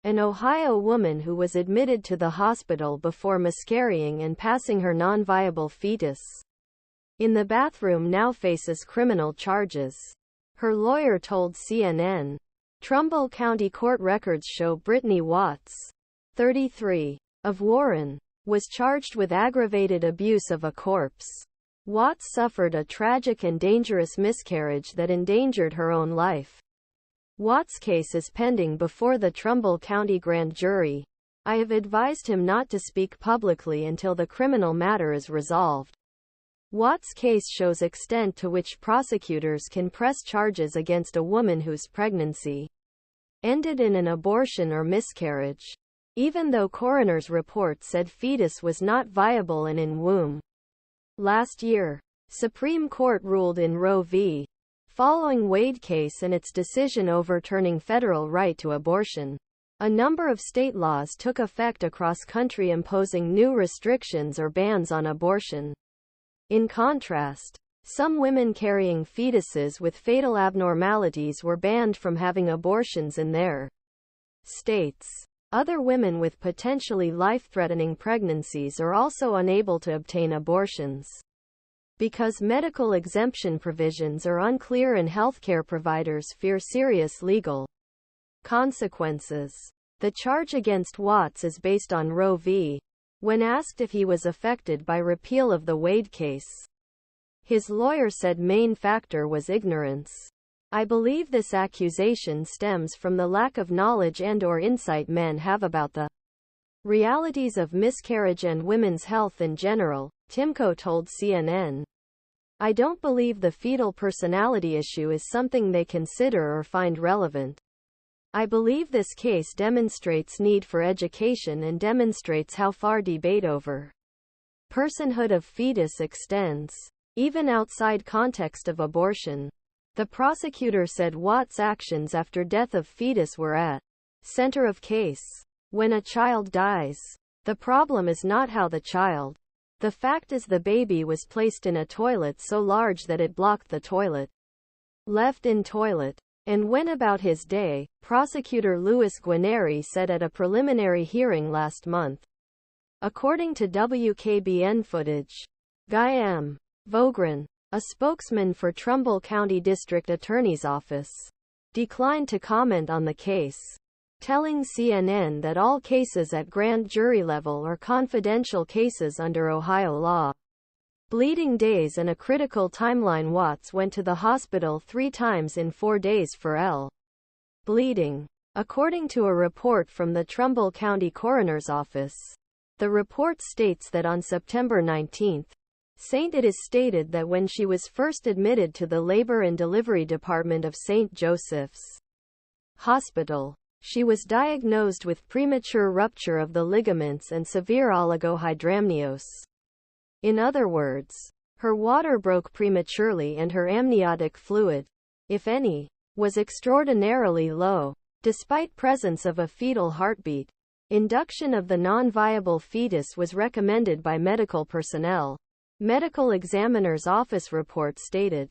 an Ohio woman who was admitted to the hospital before miscarrying and passing her non-viable fetus in the bathroom, now faces criminal charges. Her lawyer told CNN. Trumbull County court records show Brittany Watts, 33, of Warren, was charged with aggravated abuse of a corpse. Watts suffered a tragic and dangerous miscarriage that endangered her own life. Watts' case is pending before the Trumbull County Grand Jury. I have advised him not to speak publicly until the criminal matter is resolved. Watts' case shows extent to which prosecutors can press charges against a woman whose pregnancy ended in an abortion or miscarriage, even though coroner's report said fetus was not viable and in womb. Last year, Supreme Court ruled in Roe v. Following Wade case and its decision overturning federal right to abortion. A number of state laws took effect across country imposing new restrictions or bans on abortion. In contrast, some women carrying fetuses with fetal abnormalities were banned from having abortions in their states. Other women with potentially life-threatening pregnancies are also unable to obtain abortions. Because medical exemption provisions are unclear and healthcare providers fear serious legal consequences. The charge against Watts is based on Roe v. When asked if he was affected by repeal of the Wade case, his lawyer said main factor was ignorance. I believe this accusation stems from the lack of knowledge and/or insight men have about the realities of miscarriage and women's health in general, Timko told CNN. I don't believe the fetal personality issue is something they consider or find relevant. I believe this case demonstrates need for education and demonstrates how far debate over personhood of fetus extends, even outside context of abortion. The prosecutor said Watts' actions after death of fetus were at center of case. When a child dies, the problem is not how the child. The fact is the baby was placed in a toilet so large that it blocked the toilet. Left in toilet. And went about his day, prosecutor Lewis Guarnieri said at a preliminary hearing last month. According to WKBN footage, Guy M. Vogrin, a spokesman for Trumbull County District Attorney's Office, declined to comment on the case, telling CNN that all cases at grand jury level are confidential cases under Ohio law. Bleeding days and a critical timeline. Watts went to the hospital 3 times in 4 days for bleeding, according to a report from the Trumbull County Coroner's Office. The report states that on September 19, it is stated that when she was first admitted to the Labor and Delivery Department of St. Joseph's Hospital, she was diagnosed with premature rupture of the ligaments and severe oligohydramnios. In other words, her water broke prematurely and her amniotic fluid, if any, was extraordinarily low. Despite presence of a fetal heartbeat, induction of the non-viable fetus was recommended by medical personnel. Medical examiner's office report stated.